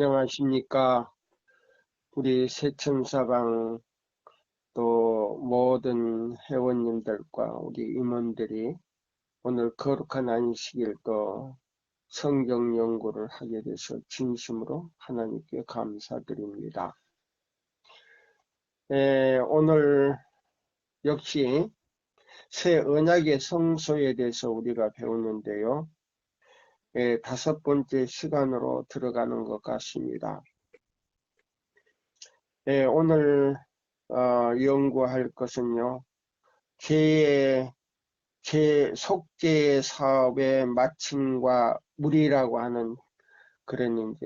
안녕하십니까. 우리 새천사방 또 모든 회원님들과 우리 임원들이 오늘 거룩한 안식일 또 성경 연구를 하게 돼서 진심으로 하나님께 감사드립니다. 오늘 역시 새 언약의 성소에 대해서 우리가 배우는데요. 5번째 시간으로 들어가는 것 같습니다. 오늘 연구할 것은요, 속죄의 사업의 마침과 무리라고 하는 그런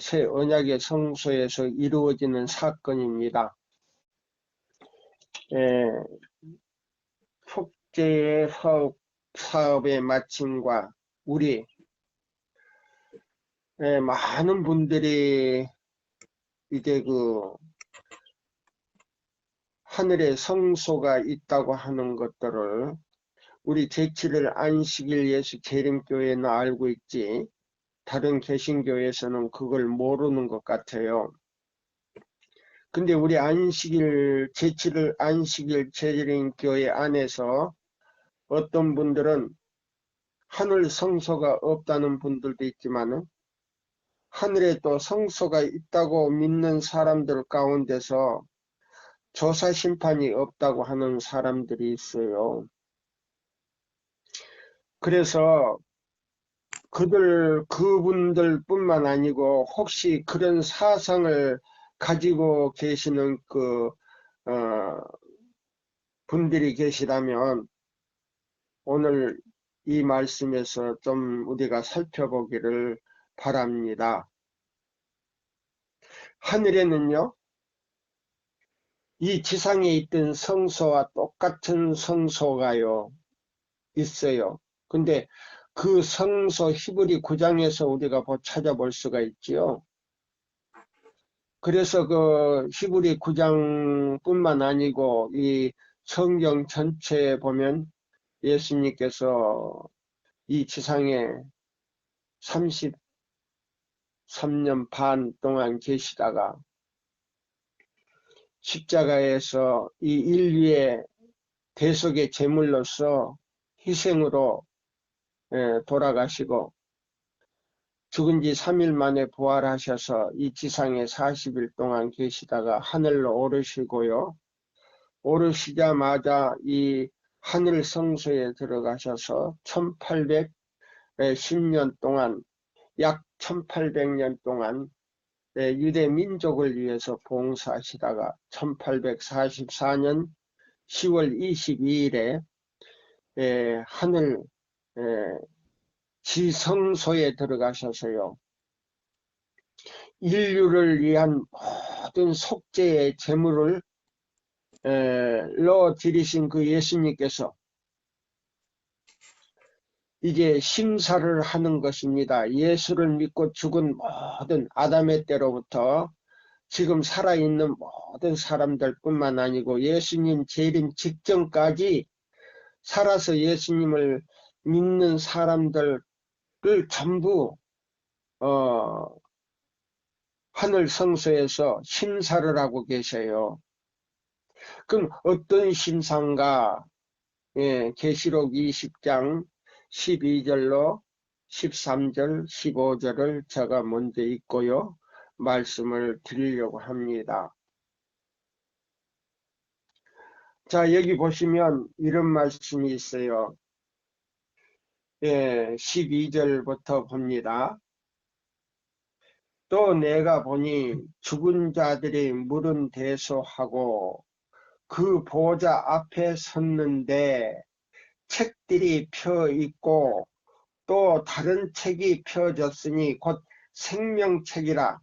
새 언약의 성소에서 이루어지는 사건입니다. 속죄의 사업의 마침과 무리, 많은 분들이 이제 하늘에 성소가 있다고 하는 것들을 우리 제7일 안식일 예수 재림교회는 알고 있지 다른 개신교에서는 그걸 모르는 것 같아요. 근데 우리 제7일 안식일 재림교회 안에서 어떤 분들은 하늘 성소가 없다는 분들도 있지만 하늘에 또 성소가 있다고 믿는 사람들 가운데서 조사 심판이 없다고 하는 사람들이 있어요. 그래서 그분들 뿐만 아니고 혹시 그런 사상을 가지고 계시는 분들이 계시다면 오늘 이 말씀에서 좀 우리가 살펴보기를 바랍니다. 하늘에는요, 이 지상에 있던 성소와 똑같은 성소가요, 있어요. 근데 그 성소 히브리 9장에서 우리가 찾아볼 수가 있지요. 그래서 그 히브리 9장뿐만 아니고 이 성경 전체에 보면 예수님께서 이 지상에 33년 반 동안 계시다가 십자가에서 이 인류의 대속의 제물로서 희생으로 돌아가시고 죽은 지 3일 만에 부활하셔서 이 지상에 40일 동안 계시다가 하늘로 오르시고요. 오르시자마자 이 하늘 성소에 들어가셔서 1810년 동안 약 1800년 동안 유대 민족을 위해서 봉사하시다가 1844년 10월 22일에 하늘 지성소에 들어가셔서요. 인류를 위한 모든 속죄의 제물을 넣어드리신 그 예수님께서 이제 심사를 하는 것입니다. 예수를 믿고 죽은 모든 아담의 때로부터 지금 살아있는 모든 사람들 뿐만 아니고 예수님 재림 직전까지 살아서 예수님을 믿는 사람들을 전부 하늘 성소에서 심사를 하고 계셔요. 그럼 어떤 심사인가? 계시록 20장 12절로 13절 15절을 제가 먼저 읽고요. 말씀을 드리려고 합니다. 자, 여기 보시면 이런 말씀이 있어요. 12절부터 봅니다. 또 내가 보니 죽은 자들이 물은 대소하고 그 보좌 앞에 섰는데 책들이 펴 있고 또 다른 책이 펴졌으니 곧 생명책이라.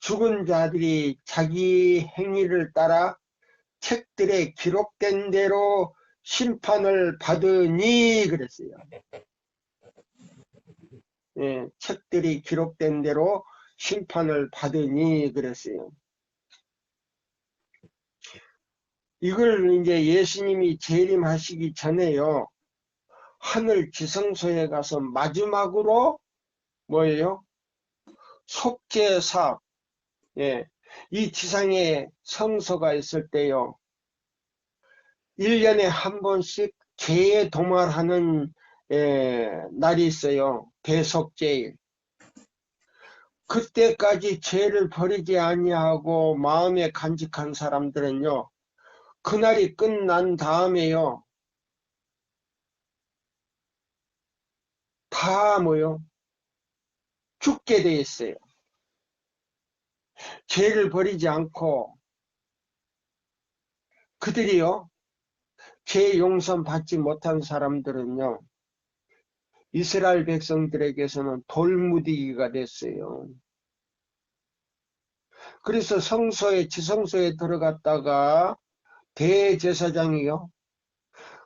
죽은 자들이 자기 행위를 따라 책들에 기록된 대로 심판을 받으니 그랬어요. 책들이 기록된 대로 심판을 받으니 그랬어요. 이걸 이제 예수님이 재림하시기 전에요. 하늘 지성소에 가서 마지막으로 뭐예요? 속죄사업, 예, 이 지상에 성소가 있을 때요, 1년에 한 번씩 죄에 도말하는 날이 있어요. 대속죄일. 그때까지 죄를 버리지 아니하고 마음에 간직한 사람들은요, 그날이 끝난 다음에요, 다 뭐요? 죽게 돼 있어요. 죄를 버리지 않고 그들이요, 죄 용서 받지 못한 사람들은요, 이스라엘 백성들에게서는 돌무디기가 됐어요. 그래서 성소에, 지성소에 들어갔다가 대제사장이요,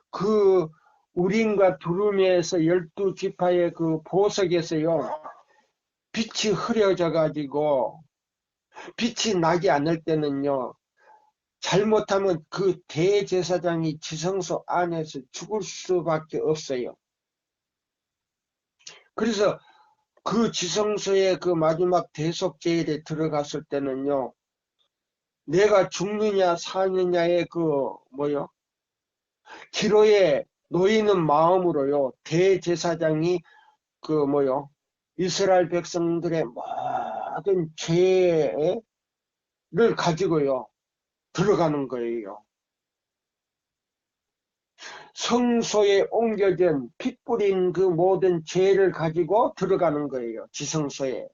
그 우림과 두루미에서 12지파의 그 보석에서요, 빛이 흐려져 가지고 빛이 나지 않을 때는요, 잘못하면 그 대제사장이 지성소 안에서 죽을 수밖에 없어요. 그래서 그 지성소의 그 마지막 대속제일에 들어갔을 때는요, 내가 죽느냐 사느냐의 그 뭐요, 기로에 놓이는 마음으로요, 대제사장이 그 뭐요, 이스라엘 백성들의 모든 죄를 가지고요 들어가는 거예요. 성소에 옮겨진 피 뿌린 그 모든 죄를 가지고 들어가는 거예요. 지성소에.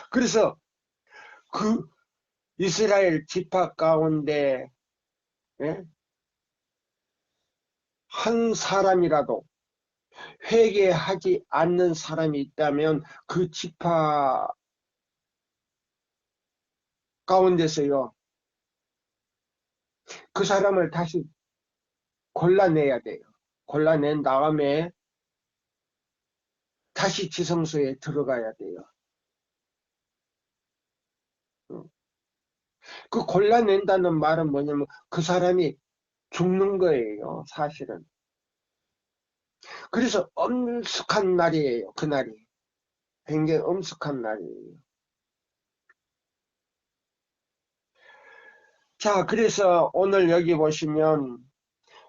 그래서 그 이스라엘 지파 가운데 예? 한 사람이라도 회개하지 않는 사람이 있다면 그 지파 가운데서요, 그 사람을 다시 골라내야 돼요. 골라낸 다음에 다시 지성소에 들어가야 돼요. 그 골라낸다는 말은 뭐냐면 그 사람이 죽는 거예요, 사실은. 그래서 엄숙한 날이에요, 그날이. 굉장히 엄숙한 날이에요. 자, 그래서 오늘 여기 보시면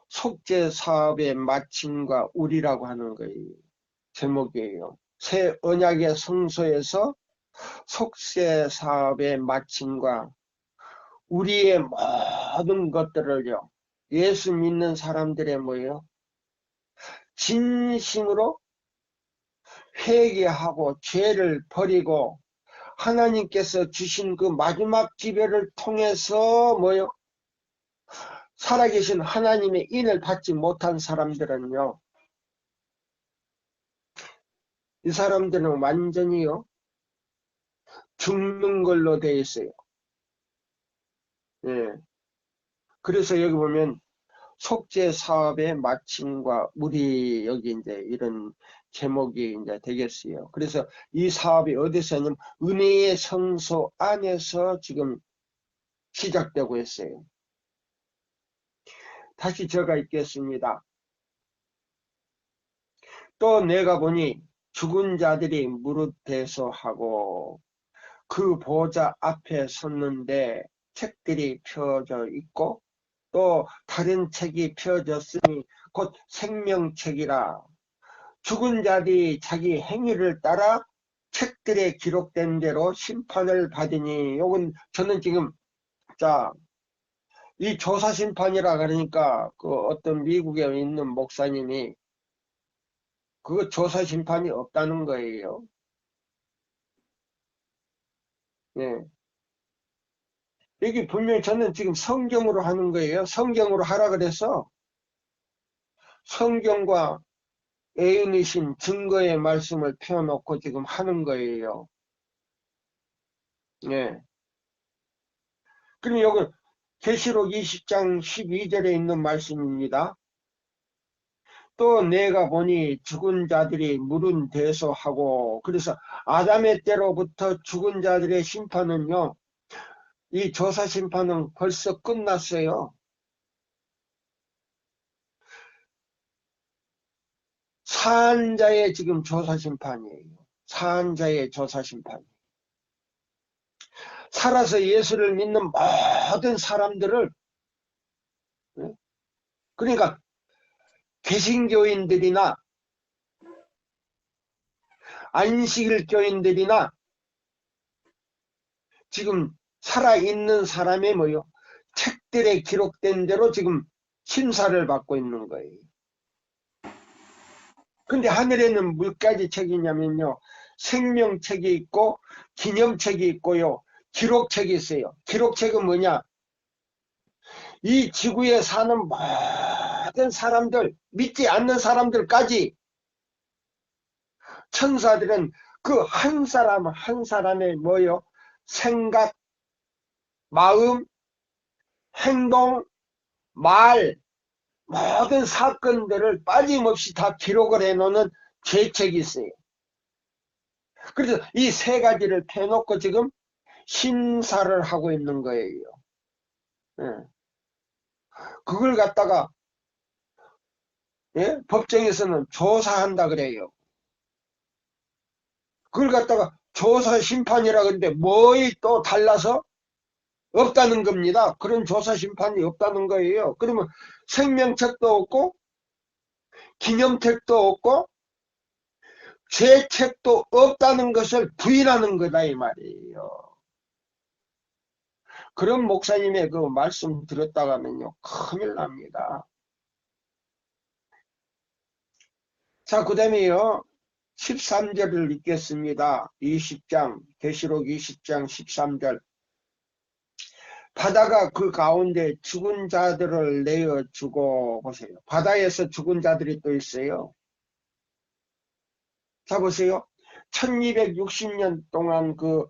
속죄 사업의 마침과 우리라고 하는 거예요. 제목이에요. 새 언약의 성소에서 속죄 사업의 마침과 우리의 모든 것들을요, 예수 믿는 사람들의 뭐예요? 진심으로 회개하고 죄를 버리고 하나님께서 주신 그 마지막 기별을 통해서 뭐요? 살아계신 하나님의 인을 받지 못한 사람들은요, 이 사람들은 완전히요, 죽는 걸로 되어 있어요. 예. 그래서 여기 보면 속죄 사업의 마침과 우리 여기 이제 이런 제목이 이제 되겠어요. 그래서 이 사업이 어디서 하냐면 은혜의 성소 안에서 지금 시작되고 있어요. 다시 제가 읽겠습니다. 또 내가 보니 죽은 자들이 무릇 대소하고 그 보좌 앞에 섰는데 책들이 펴져 있고 또 다른 책이 펴졌으니 곧 생명책이라. 죽은 자들이 자기 행위를 따라 책들에 기록된 대로 심판을 받으니, 요건 저는 지금 자, 이 조사 심판이라 그러니까 그 어떤 미국에 있는 목사님이 그거 조사 심판이 없다는 거예요. 예. 여기 분명히 저는 지금 성경으로 하는 거예요. 성경으로 하라 그래서 성경과 애인이신 증거의 말씀을 펴놓고 지금 하는 거예요. 예. 그럼 여기 계시록 20장 12절에 있는 말씀입니다. 또 내가 보니 죽은 자들이 물은 대소하고, 그래서 아담의 때로부터 죽은 자들의 심판은요, 이 조사 심판은 벌써 끝났어요. 산 자의 지금 조사 심판이에요. 사한 자의 조사심판. 살아서 예수를 믿는 모든 사람들을, 그러니까 개신교인들이나 안식일 교인들이나 지금 살아있는 사람의 뭐요? 책들에 기록된 대로 지금 심사를 받고 있는 거예요. 근데 하늘에는 몇 가지 책이냐면요. 생명책이 있고 기념책이 있고요. 기록책이 있어요. 기록책은 뭐냐? 이 지구에 사는 모든 사람들, 믿지 않는 사람들까지 천사들은 그 한 사람 한 사람의 뭐요? 생각, 마음, 행동, 말, 모든 사건들을 빠짐없이 다 기록을 해놓는 죄책이 있어요. 그래서 이 세 가지를 대놓고 지금 심사를 하고 있는 거예요. 예. 그걸 갖다가 법정에서는 조사한다 그래요. 그걸 갖다가 조사 심판이라 그러는데 뭐이 또 달라서 없다는 겁니다. 그런 조사 심판이 없다는 거예요. 그러면 생명책도 없고 기념책도 없고 죄책도 없다는 것을 부인하는 거다 이 말이에요. 그런 목사님의 그 말씀 들었다가는요 큰일 납니다. 자, 그 다음에요 13절을 읽겠습니다. 20장 계시록 20장 13절. 바다가 그 가운데 죽은 자들을 내어주고, 보세요. 바다에서 죽은 자들이 또 있어요. 자, 보세요. 1260년 동안 그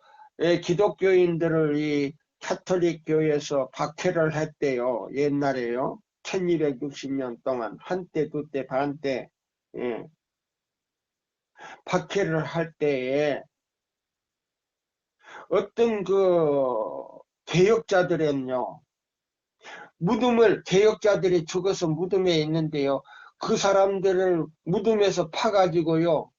기독교인들을 이 카톨릭 교회에서 박해를 했대요. 옛날에요. 1260년 동안 한때, 두때, 반때 박해를 할 때에 어떤 그 개혁자들은요, 개혁자들이 죽어서 무덤에 있는데요, 그 사람들을 무덤에서 파가지고요,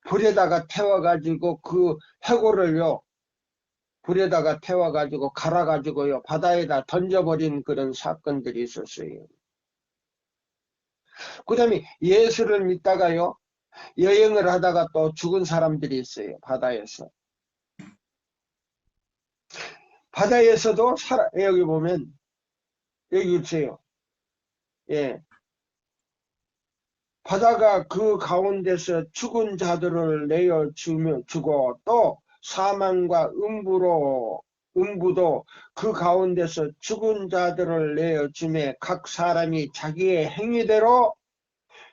불에다가 태워가지고 그 해골을요, 불에다가 태워가지고 갈아가지고요, 바다에다 던져버린 그런 사건들이 있었어요. 그 다음에 예수를 믿다가요, 여행을 하다가 또 죽은 사람들이 있어요, 바다에서. 바다에서도 여기 보면, 여기 있어요. 예. 바다가 그 가운데서 죽은 자들을 주고 또 사망과 음부도 그 가운데서 죽은 자들을 내어주매 각 사람이 자기의 행위대로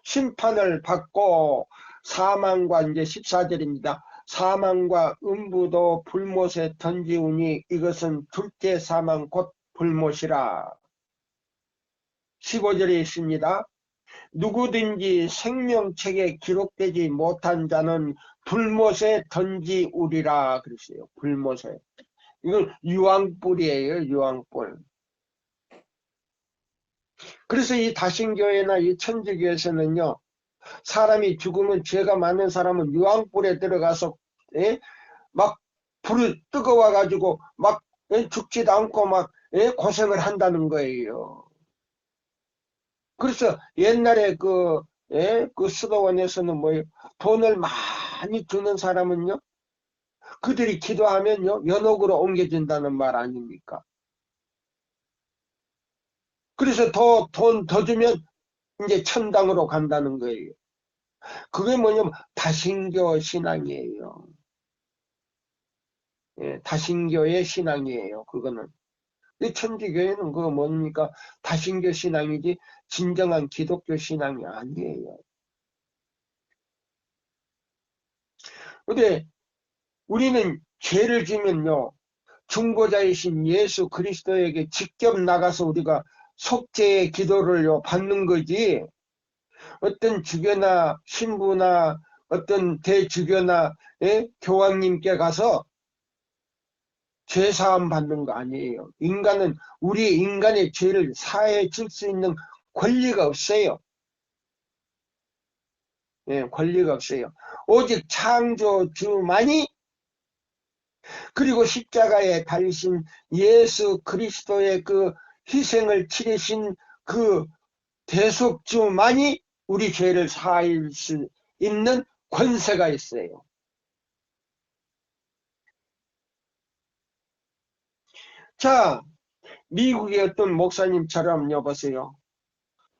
심판을 받고 사망과 이제 14절입니다. 사망과 음부도 불못에 던지우니 이것은 둘째 사망 곧 불못이라. 15절에 있습니다. 누구든지 생명책에 기록되지 못한 자는 불못에 던지우리라 그랬어요. 불못에. 이건 유황불이에요. 유황불. 그래서 이 다신교회나 이 천주교에서는요. 사람이 죽으면 죄가 많은 사람은 유황불에 들어가서 막 불을 뜨거워가지고 막 죽지도 않고 막 고생을 한다는 거예요. 그래서 옛날에 그 수도원에서는 돈을 많이 주는 사람은요, 그들이 기도하면요, 연옥으로 옮겨진다는 말 아닙니까? 그래서 돈 더 주면 이제 천당으로 간다는 거예요. 그게 뭐냐면 다신교 신앙이에요. 예, 다신교의 신앙이에요. 그거는. 이 천주교회는 그거 뭡니까? 다신교 신앙이지 진정한 기독교 신앙이 아니에요. 근데 우리는 죄를 지면요, 중보자이신 예수 그리스도에게 직접 나가서 우리가 속죄의 기도를 받는 거지, 어떤 주교나 신부나 어떤 대주교나 교황님께 가서 죄사함 받는 거 아니에요. 인간은 우리 인간의 죄를 사해 줄 수 있는 권리가 없어요. 예, 권리가 없어요. 오직 창조주만이, 그리고 십자가에 달리신 예수 그리스도의 그 희생을 치르신 그 대속주만이 우리 죄를 사할 수 있는 권세가 있어요. 자, 미국의 어떤 목사님처럼 여보세요.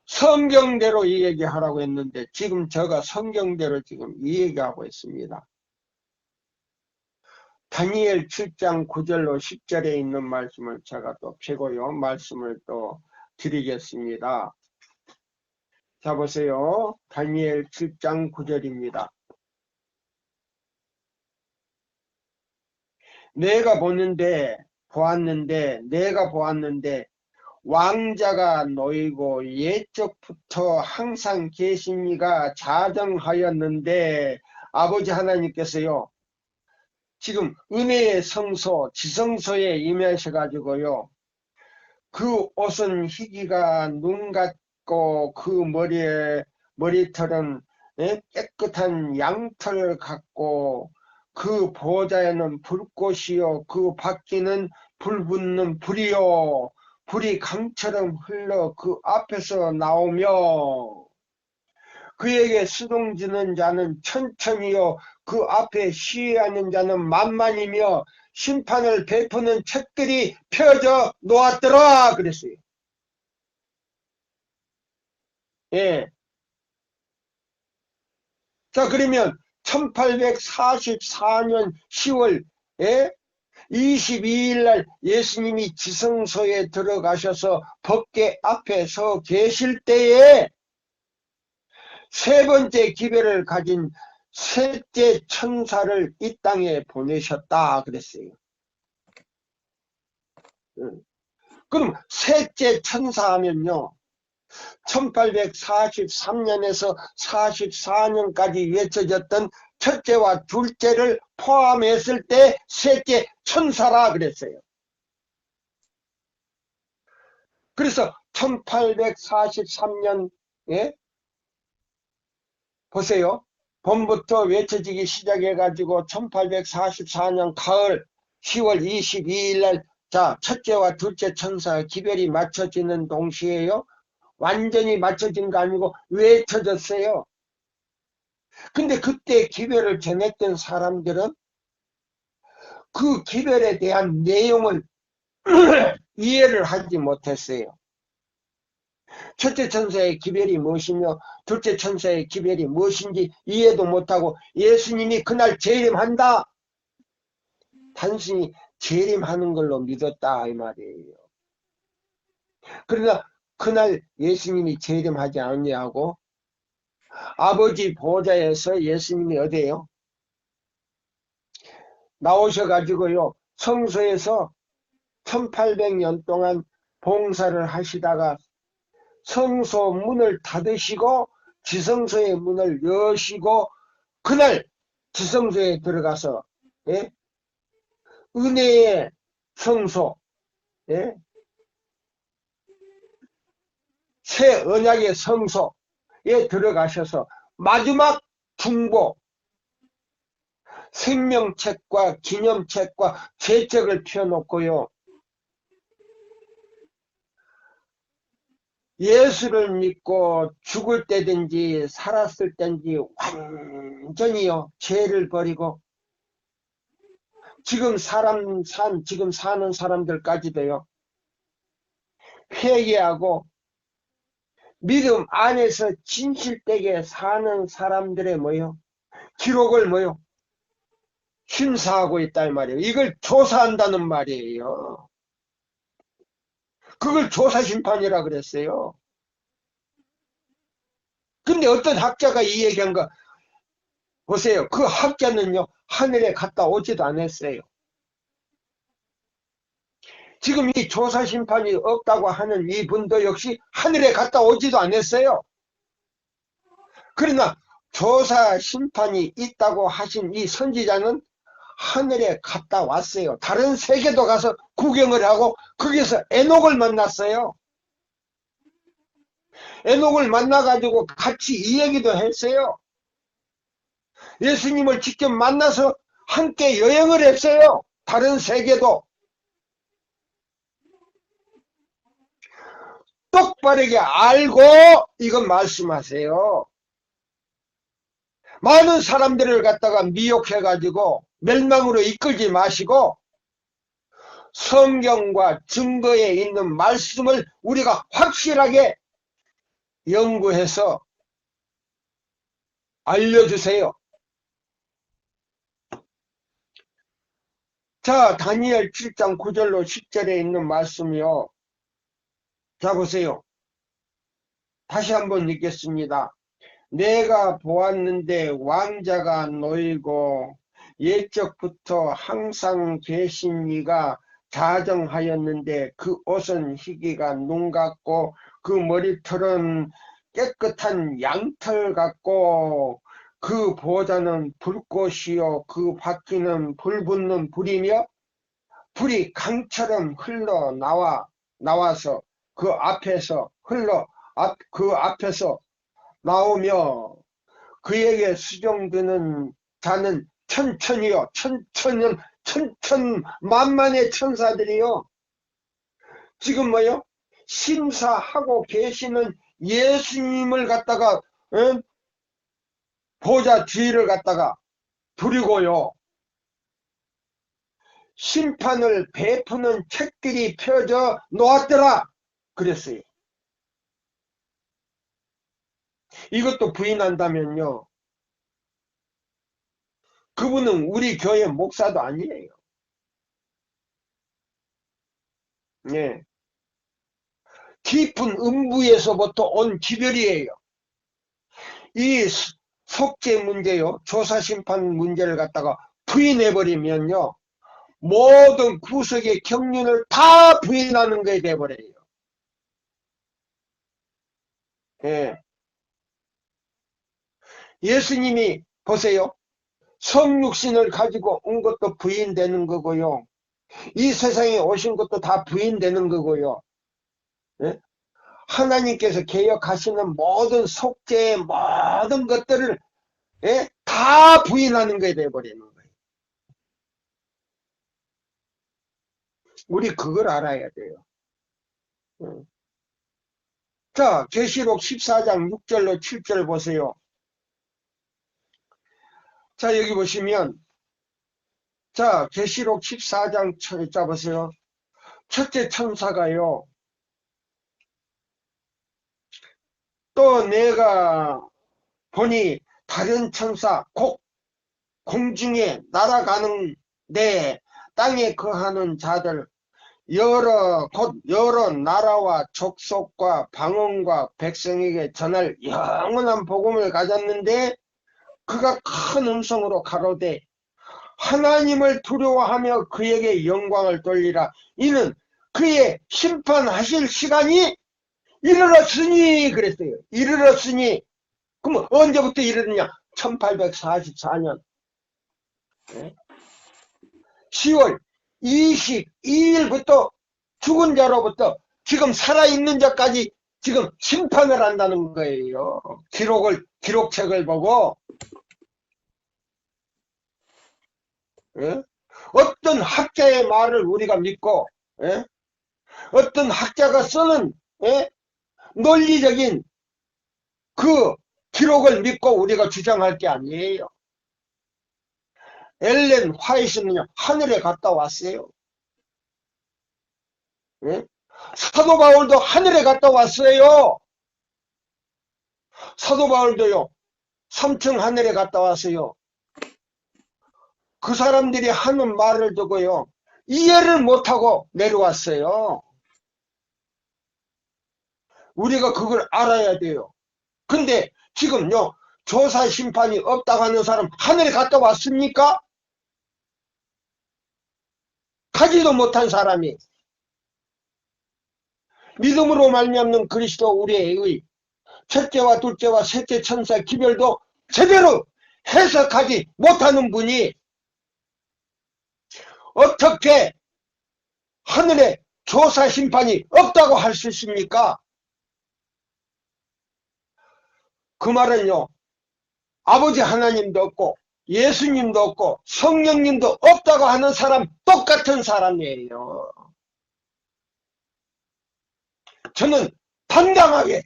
성경대로 이 얘기하라고 했는데 지금 제가 성경대로 지금 이 얘기하고 있습니다. 다니엘 7장 9절로 10절에 있는 말씀을 제가 또 펴고요. 말씀을 또 드리겠습니다. 자, 보세요. 다니엘 7장 9절입니다. 내가 보았는데 왕자가 놓이고 옛적부터 항상 계신 이가 자정하였는데 아버지 하나님께서요. 지금 은혜의 성소, 지성소에 임하셔가지고요. 그 옷은 희기가 눈 같고 그 머리털은 깨끗한 양털 같고 그 보좌에는 불꽃이요. 그 바퀴는 불 붙는 불이요. 불이 강처럼 흘러 그 앞에서 나오며 그에게 수동지는 자는 천천히요. 그 앞에 시위하는 자는 만만이며 심판을 베푸는 책들이 펴져 놓았더라 그랬어요. 예. 자, 그러면 1844년 10월 22일 날 예수님이 지성소에 들어가셔서 법궤 앞에 서 계실 때에 세 번째 기별을 가진 셋째 천사를 이 땅에 보내셨다 그랬어요. 그럼 셋째 천사 하면요. 1843년에서 44년까지 외쳐졌던 첫째와 둘째를 포함했을 때 셋째 천사라 그랬어요. 그래서 1843년에 보세요. 봄부터 외쳐지기 시작해가지고 1844년 가을 10월 22일 날 자, 첫째와 둘째 천사 기별이 맞춰지는 동시에요. 완전히 맞춰진 거 아니고 외쳐졌어요. 근데 그때 기별을 전했던 사람들은 그 기별에 대한 내용을 이해를 하지 못했어요. 첫째 천사의 기별이 무엇이며 둘째 천사의 기별이 무엇인지 이해도 못하고 예수님이 그날 재림한다. 단순히 재림하는 걸로 믿었다 이 말이에요. 그러나 그날 예수님이 재림하지 않냐고 아버지 보좌에서 예수님이 어디에요? 나오셔가지고요. 성소에서 1800년 동안 봉사를 하시다가 성소 문을 닫으시고 지성소의 문을 여시고 그날 지성소에 들어가서 은혜의 성소 새 언약의 성소에 들어가셔서 마지막 중보 생명책과 기념책과 제책을 펴놓고요. 예수를 믿고 죽을 때든지 살았을 때든지 완전히요 죄를 버리고 지금 사는 사람들까지도요 회개하고 믿음 안에서 진실되게 사는 사람들의 뭐요 기록을 뭐요 심사하고 있다 이 말이에요. 이걸 조사한다는 말이에요. 그걸 조사심판이라 그랬어요. 근데 어떤 학자가 이 얘기한 거 보세요. 그 학자는요 하늘에 갔다 오지도 않았어요. 지금 이 조사심판이 없다고 하는 이분도 역시 하늘에 갔다 오지도 않았어요. 그러나 조사심판이 있다고 하신 이 선지자는 하늘에 갔다 왔어요. 다른 세계도 가서 구경을 하고 거기서 에녹을 만났어요. 에녹을 만나가지고 같이 이 얘기도 했어요. 예수님을 직접 만나서 함께 여행을 했어요. 다른 세계도. 똑바르게 알고 이건 말씀하세요. 많은 사람들을 갖다가 미혹해가지고 멸망으로 이끌지 마시고 성경과 증거에 있는 말씀을 우리가 확실하게 연구해서 알려주세요. 자, 다니엘 7장 9절로 10절에 있는 말씀이요. 자, 보세요. 다시 한번 읽겠습니다. 내가 보았는데 왕자가 놓이고 옛적부터 항상 계신 이가 자정하였는데 그 옷은 희기가 눈 같고 그 머리털은 깨끗한 양털 같고 그 보좌는 불꽃이요 그 바퀴는 불붙는 불이며 불이 강처럼 나와서 그 앞에서 나오며 그에게 수종드는 자는 천천히요 천천만만의 천사들이요 지금 뭐요? 심사하고 계시는 예수님을 갖다가 보좌 뒤를 갖다가 두리고요 심판을 베푸는 책들이 펴져 놓았더라 그랬어요. 이것도 부인한다면요 그분은 우리 교회 목사도 아니에요. 예. 깊은 음부에서부터 온 기별이에요. 이 속죄 문제요 조사심판 문제를 갖다가 부인해버리면요 모든 구속의 경륜을 다 부인하는 거에 돼버려요. 예. 예수님이 보세요. 성육신을 가지고 온 것도 부인되는 거고요. 이 세상에 오신 것도 다 부인되는 거고요. 예? 하나님께서 개혁하시는 모든 속죄의 모든 것들을 예? 다 부인하는 거에 돼버리는 거예요. 우리 그걸 알아야 돼요. 자, 계시록 14장 6절로 7절 보세요. 자, 여기 보시면 자, 계시록 14장 자 보세요. 첫째 천사가요. 또 내가 보니 다른 천사 곧 공중에 날아가는데 땅에 거하는 자들 곧 여러 나라와 족속과 방언과 백성에게 전할 영원한 복음을 가졌는데 그가 큰 음성으로 가로되 하나님을 두려워하며 그에게 영광을 돌리라. 이는 그의 심판하실 시간이 이르렀으니 그랬어요. 이르렀으니 그럼 언제부터 이르느냐? 1844년 10월 22일부터 죽은 자로부터 지금 살아있는 자까지 지금 심판을 한다는 거예요. 기록책을 보고 어떤 학자의 말을 우리가 믿고 어떤 학자가 쓰는 논리적인 그 기록을 믿고 우리가 주장할 게 아니에요. 엘렌 화이트는요 하늘에 갔다 왔어요. 사도 바울도 하늘에 갔다 왔어요. 사도 바울도요 3층 하늘에 갔다 왔어요. 그 사람들이 하는 말을 듣고요 이해를 못하고 내려왔어요. 우리가 그걸 알아야 돼요. 근데 지금요 조사 심판이 없다고 하는 사람 하늘에 갔다 왔습니까? 가지도 못한 사람이 믿음으로 말미암는 그리스도 우리의 첫째와 둘째와 셋째 천사 기별도 제대로 해석하지 못하는 분이 어떻게 하늘에 조사 심판이 없다고 할 수 있습니까? 그 말은요 아버지 하나님도 없고 예수님도 없고 성령님도 없다고 하는 사람 똑같은 사람이에요. 저는 당당하게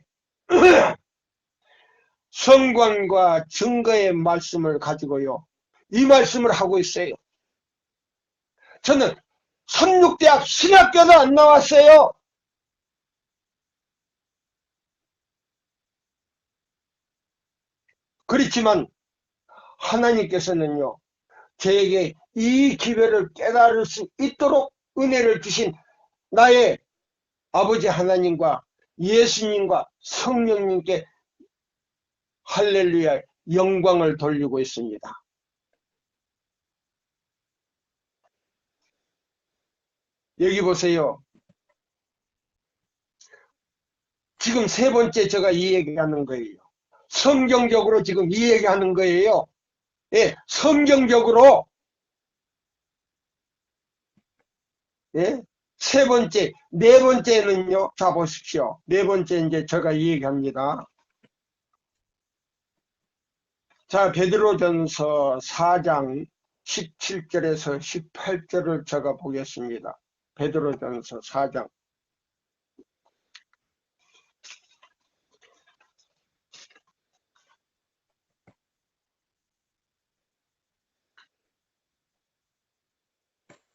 성관과 증거의 말씀을 가지고요, 이 말씀을 하고 있어요. 저는 삼육대학 신학교도 안 나왔어요. 그렇지만 하나님께서는요, 저에게 이 기회를 깨달을 수 있도록 은혜를 주신 나의 아버지 하나님과 예수님과 성령님께 할렐루야 영광을 돌리고 있습니다. 여기 보세요. 지금 세 번째 제가 이 얘기하는 거예요. 성경적으로 지금 이 얘기하는 거예요. 예, 성경적으로. 예, 세 번째, 네 번째는요. 자 보십시오. 네 번째 이제 제가 이 얘기합니다. 자, 베드로전서 4장 17절에서 18절을 제가 보겠습니다. 베드로전서 4장.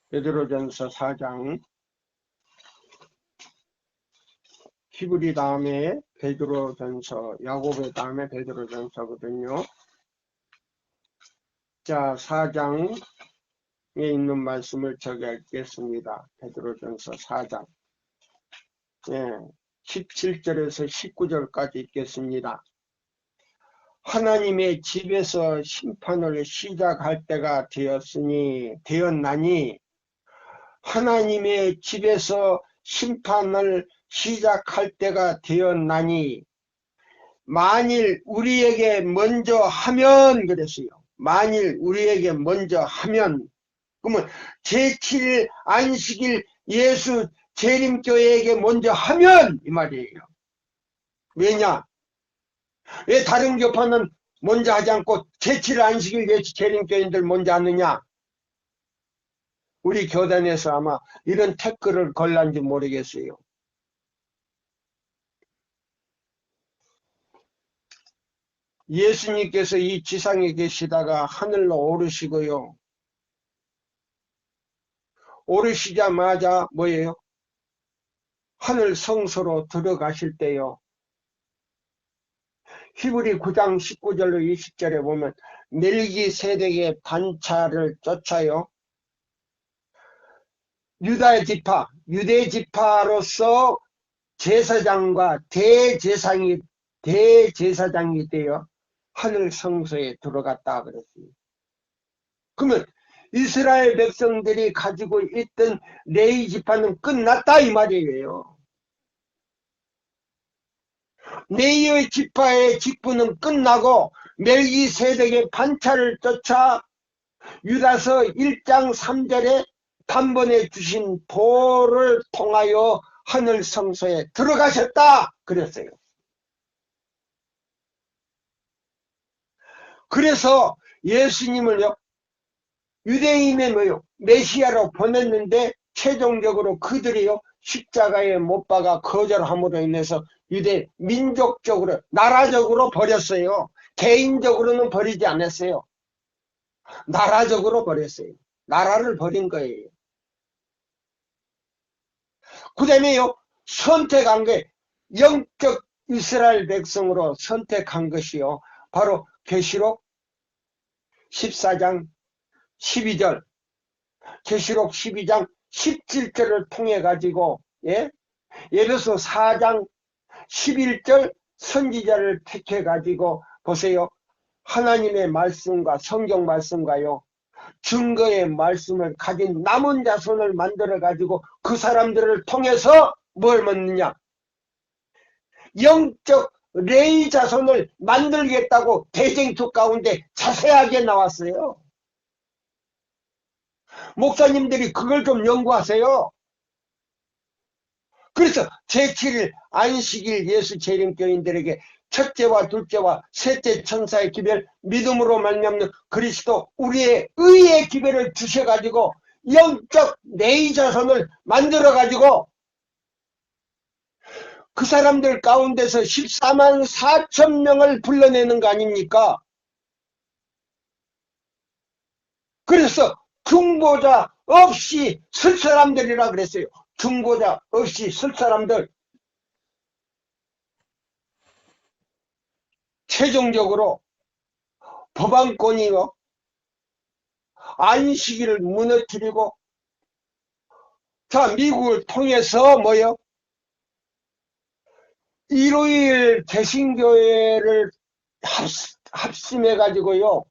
베드로전서 4장. 히브리 다음에 베드로전서, 야고보 다음에 베드로전서거든요. 자, 4장에 있는 말씀을 제가 읽겠습니다. 베드로전서 4장. 예, 17절에서 19절까지 읽겠습니다. 하나님의 집에서 심판을 시작할 때가 되었나니 하나님의 집에서 심판을 시작할 때가 되었나니 만일 우리에게 먼저 하면, 그랬어요. 만일 우리에게 먼저 하면, 그러면 제7일 안식일 예수 재림교회에게 먼저 하면 이 말이에요. 왜냐? 왜 다른 교파는 먼저 하지 않고 제7일 안식일 예수 재림교인들 먼저 하느냐? 우리 교단에서 아마 이런 태클을 걸란지 모르겠어요. 예수님께서 이 지상에 계시다가 하늘로 오르시고요. 오르시자마자 뭐예요? 하늘 성소로 들어가실 때요. 히브리 9장 19절로 20절에 보면 멜기세덱의 반차를 쫓아요. 유대 지파로서 제사장과 대제사장이 되어 하늘 성소에 들어갔다 그랬습니다. 그러면 이스라엘 백성들이 가지고 있던 레위 지파는 끝났다 이 말이에요. 레위 지파의 직분은 끝나고 멜기세덱의 반차를 쫓아 유다서 1장 3절에 단번에 주신 보를 통하여 하늘 성소에 들어가셨다 그랬어요. 그래서 예수님을요, 유대인의 메시아로 보냈는데 최종적으로 그들이요 십자가에 못 박아 거절함으로 인해서 유대 민족적으로 나라적으로 버렸어요. 개인적으로는 버리지 않았어요. 나라적으로 버렸어요. 나라를 버린 거예요. 그 다음에요 선택한 게 영적 이스라엘 백성으로 선택한 것이요 바로 계시록 14장 12절, 계시록 12장 17절을 통해 가지고 예배소 4장 11절 선지자를 택해 가지고 보세요. 하나님의 말씀과 성경 말씀과요 증거의 말씀을 가진 남은 자손을 만들어 가지고 그 사람들을 통해서 뭘 먹느냐? 영적 레위 자손을 만들겠다고 대쟁투 가운데 자세하게 나왔어요. 목사님들이 그걸 좀 연구하세요. 그래서 제7일 안식일 예수 재림교인들에게 첫째와 둘째와 셋째 천사의 기별, 믿음으로 말미암는 그리스도 우리의 의의 기별을 주셔가지고 영적 내의자손을 만들어가지고 그 사람들 가운데서 14만 4천 명을 불러내는 거 아닙니까? 그래서 중보자 없이 설 사람들이라 그랬어요. 중보자 없이 설 사람들. 최종적으로 법안권이요, 안식일을 무너뜨리고, 자, 미국을 통해서 뭐요? 일요일 개신교회를 합심해가지고요,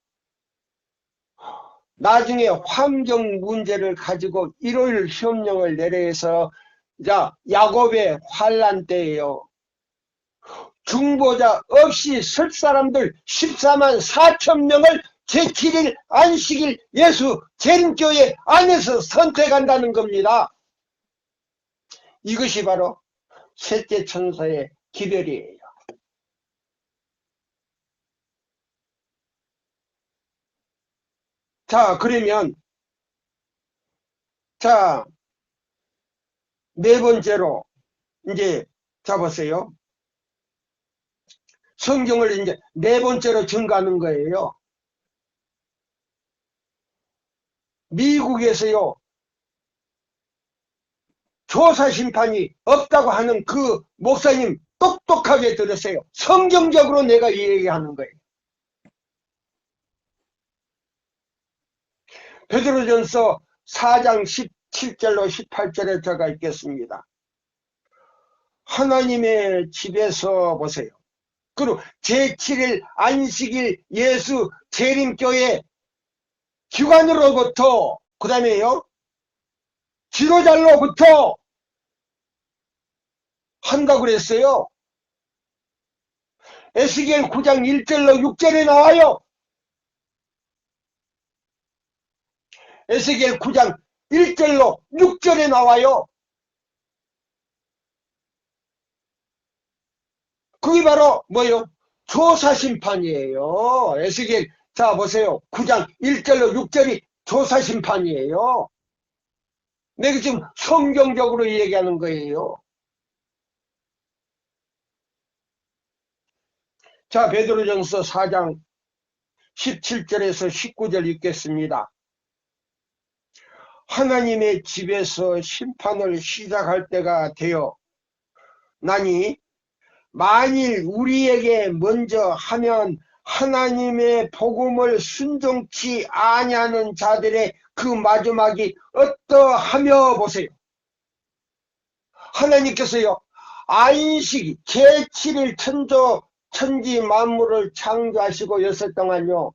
나중에 환경 문제를 가지고 일요일 협령을 내려서, 자, 야곱의 환란 때예요. 중보자 없이 설 사람들 14만 4천 명을 제7일 안식일 예수 재림교회 안에서 선택한다는 겁니다. 이것이 바로 셋째 천사의 기별이에요. 자, 그러면 자, 네 번째로 이제 잡았어요. 성경을 이제 네 번째로 증거하는 거예요. 미국에서요, 조사 심판이 없다고 하는 그 목사님 똑똑하게 들으세요. 성경적으로 내가 이 얘기하는 거예요. 베드로전서 4장 17절로 18절에 제가 읽겠습니다. 하나님의 집에서 보세요. 그리고 제7일 안식일 예수 재림교회 기관으로부터, 그 다음에요, 지도자로부터 한다고 그랬어요. 에스겔 9장 1절로 6절에 나와요. 에스겔 9장 1절로 6절에 나와요. 그게 바로 뭐예요? 조사심판이에요. 에스겔, 자 보세요. 9장 1절로 6절이 조사심판이에요. 내가 지금 성경적으로 얘기하는 거예요. 자, 베드로전서 4장 17절에서 19절 읽겠습니다. 하나님의 집에서 심판을 시작할 때가 되어 나니 만일 우리에게 먼저 하면 하나님의 복음을 순종치 아니하는 자들의 그 마지막이 어떠하며 보세요. 하나님께서요, 안식 제7일 천지 만물을 창조하시고 였을 동안요,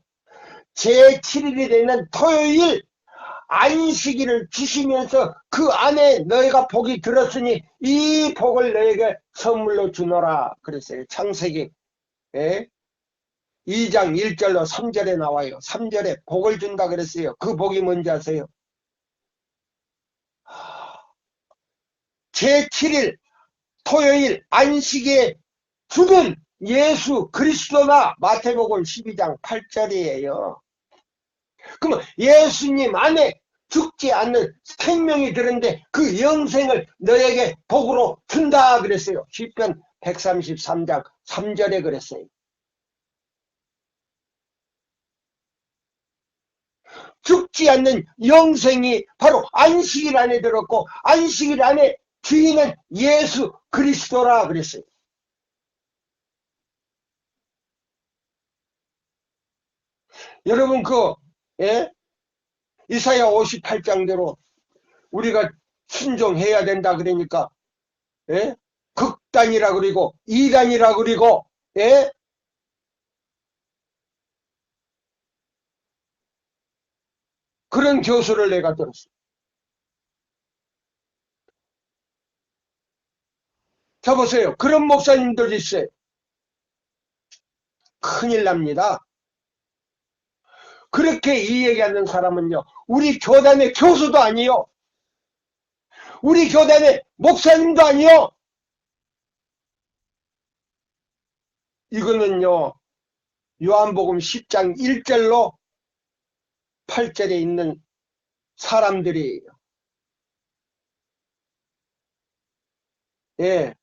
제7일이 되는 토요일 안식일을 주시면서 그 안에 너희가 복이 들었으니 이 복을 너에게 선물로 주노라 그랬어요. 창세기 2장 1절로 3절에 나와요. 3절에 복을 준다 그랬어요. 그 복이 뭔지 아세요? 제7일 토요일 안식에 주는 예수 그리스도나 마태복음 12장 8절이에요. 그러면 예수님 안에 죽지 않는 생명이 들었는데 그 영생을 너에게 복으로 준다 그랬어요. 시편 133장 3절에 그랬어요. 죽지 않는 영생이 바로 안식일 안에 들었고 안식일 안에 주인은 예수 그리스도라 그랬어요. 여러분 이사야 58장대로 우리가 순종해야 된다 그러니까 극단이라 그리고 이단이라 그리고 그런 교수를 내가 들었어요. 자 보세요. 그런 목사님들이 있어요. 큰일 납니다. 그렇게 이 얘기하는 사람은요, 우리 교단의 교수도 아니요, 우리 교단의 목사님도 아니요, 이거는요, 요한복음 10장 1절로 8절에 있는 사람들이에요. 예,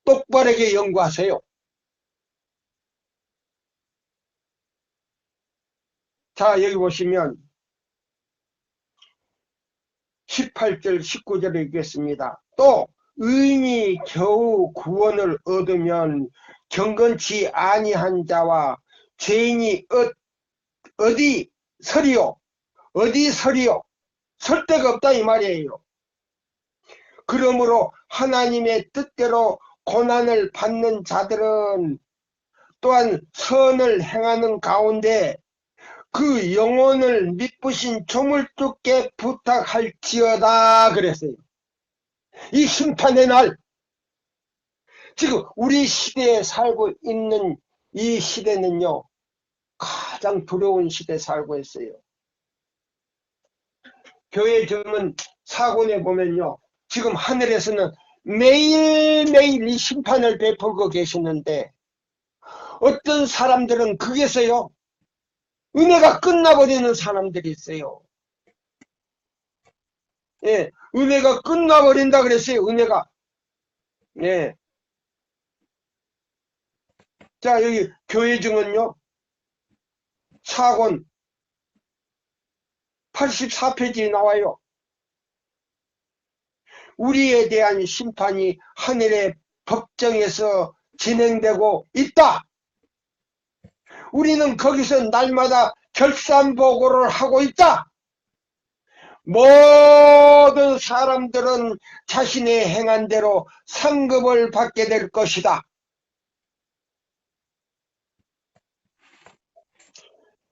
똑바르게 연구하세요. 자, 여기 보시면 18절, 19절에 있겠습니다. 또 의인이 겨우 구원을 얻으면 경건치 아니한 자와 죄인이 어디 서리요? 어디 서리요? 설 데가 없다 이 말이에요. 그러므로 하나님의 뜻대로 고난을 받는 자들은 또한 선을 행하는 가운데 그 영혼을 믿으신 조물주께 부탁할지어다 그랬어요. 이 심판의 날, 지금 우리 시대에 살고 있는 이 시대는요, 가장 두려운 시대에 살고 있어요. 교회 주문 사고에 보면요, 지금 하늘에서는 매일매일 이 심판을 베풀고 계시는데 어떤 사람들은 거기서요, 은혜가 끝나버리는 사람들이 있어요. 예, 은혜가 끝나버린다 그랬어요. 은혜가. 예. 자, 여기 교회 증언요. 사권 84페이지에 나와요. 우리에 대한 심판이 하늘의 법정에서 진행되고 있다. 우리는 거기서 날마다 결산보고를 하고 있다. 모든 사람들은 자신의 행한 대로 상급을 받게 될 것이다.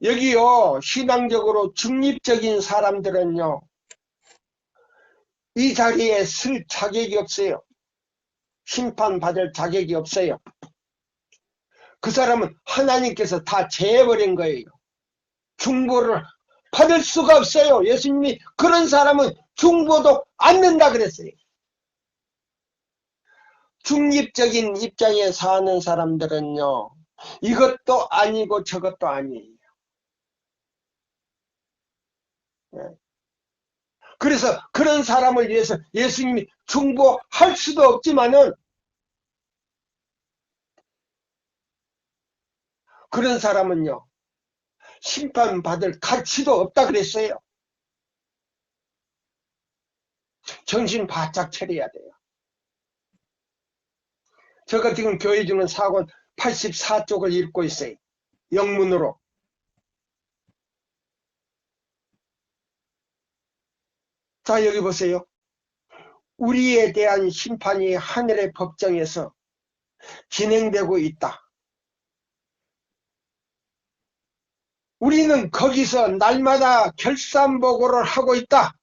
여기요, 신앙적으로 중립적인 사람들은요, 이 자리에 쓸 자격이 없어요. 심판받을 자격이 없어요. 그 사람은 하나님께서 다 제해버린 거예요. 중보를 받을 수가 없어요. 예수님이 그런 사람은 중보도 않는다 그랬어요. 중립적인 입장에 사는 사람들은요, 이것도 아니고 저것도 아니에요. 그래서 그런 사람을 위해서 예수님이 중보할 수도 없지만은 그런 사람은요, 심판받을 가치도 없다 그랬어요. 정신 바짝 차려야 돼요. 제가 지금 교회 주는 사권 84쪽을 읽고 있어요. 영문으로. 자, 여기 보세요. 우리에 대한 심판이 하늘의 법정에서 진행되고 있다. 우리는 거기서 날마다 결산보고를 하고 있다.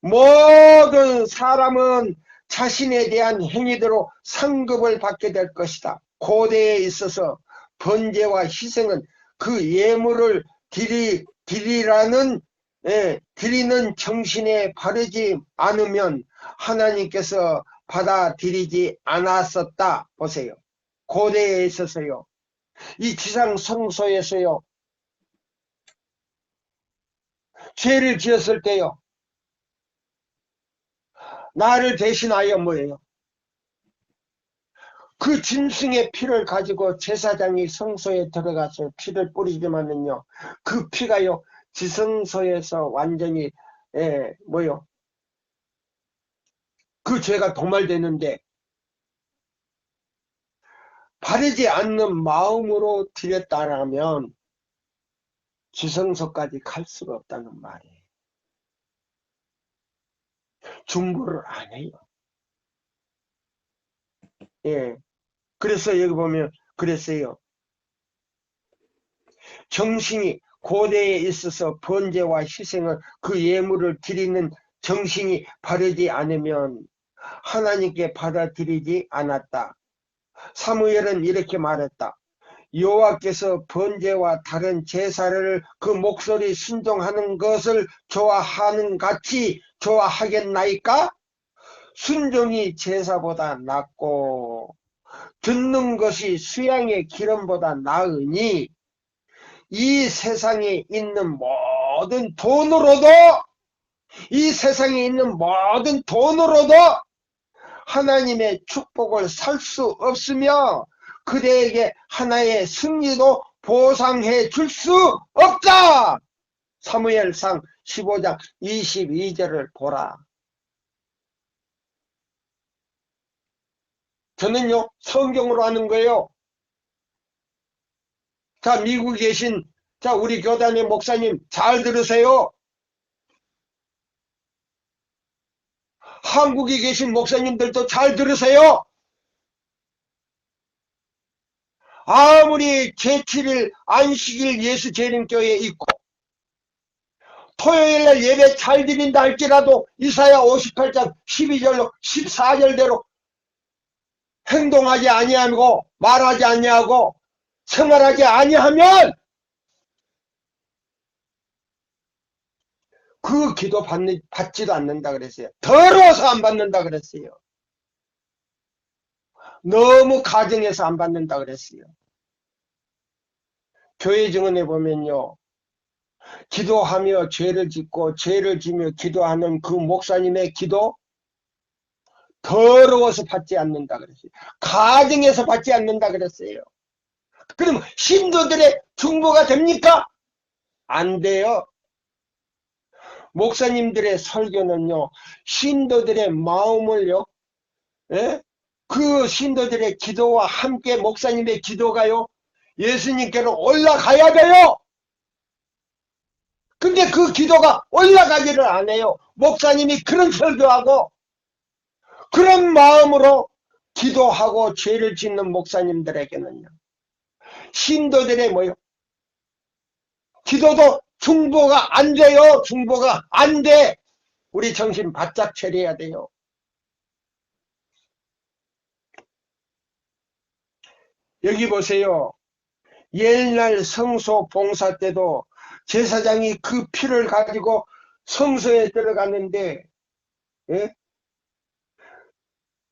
모든 사람은 자신에 대한 행위대로 상급을 받게 될 것이다. 고대에 있어서 번제와 희생은 그 예물을 드리는 정신에 바르지 않으면 하나님께서 받아들이지 않았었다. 보세요. 고대에 있어서요. 이 지상 성소에서요. 죄를 지었을 때요. 나를 대신하여 뭐예요? 그 짐승의 피를 가지고 제사장이 성소에 들어가서 피를 뿌리지만은요, 그 피가요, 지성소에서 완전히, 뭐요? 그 죄가 도말되는데, 바르지 않는 마음으로 드렸다라면, 지성소까지 갈 수가 없다는 말이에요. 중보를 안 해요. 예. 그래서 여기 보면, 그랬어요. 정신이 고대에 있어서 번제와 희생을 그 예물을 드리는 정신이 바르지 않으면 하나님께 받아들이지 않았다. 사무엘은 이렇게 말했다. 여호와께서 번제와 다른 제사를 그 목소리 순종하는 것을 좋아하는 같이 좋아하겠나이까? 순종이 제사보다 낫고 듣는 것이 수양의 기름보다 나으니 이 세상에 있는 모든 돈으로도 이 세상에 있는 모든 돈으로도 하나님의 축복을 살 수 없으며 그대에게 하나의 승리도 보상해 줄 수 없다. 사무엘상 15장 22절을 보라. 저는요 성경으로 하는 거예요. 자, 미국에 계신 우리 교단의 목사님 잘 들으세요. 한국에 계신 목사님들도 잘 들으세요. 아무리 제7일 안식일 예수 재림교회에 있고 토요일날 예배 잘 드린다 할지라도 이사야 58장 12절로 14절대로 행동하지 아니하고 말하지 아니하고 생활하지 아니하면 그 기도 받지도 않는다 그랬어요. 더러워서 안 받는다 그랬어요. 너무 가정에서 안 받는다 그랬어요. 교회 증언에 보면요, 기도하며 죄를 짓고 죄를 지며 기도하는 그 목사님의 기도 더러워서 받지 않는다 그랬어요. 가정에서 받지 않는다 그랬어요. 그럼 신도들의 중보가 됩니까? 안 돼요. 목사님들의 설교는요, 신도들의 마음을요, 그 신도들의 기도와 함께 목사님의 기도가요, 예수님께로 올라가야 돼요. 근데 그 기도가 올라가지를 안 해요. 목사님이 그런 설교하고 그런 마음으로 기도하고 죄를 짓는 목사님들에게는요, 신도들의 기도도 중보가 안 돼요. 중보가 안 돼. 우리 정신 바짝 차려야 돼요. 여기 보세요. 옛날 성소 봉사 때도 제사장이 그 피를 가지고 성소에 들어갔는데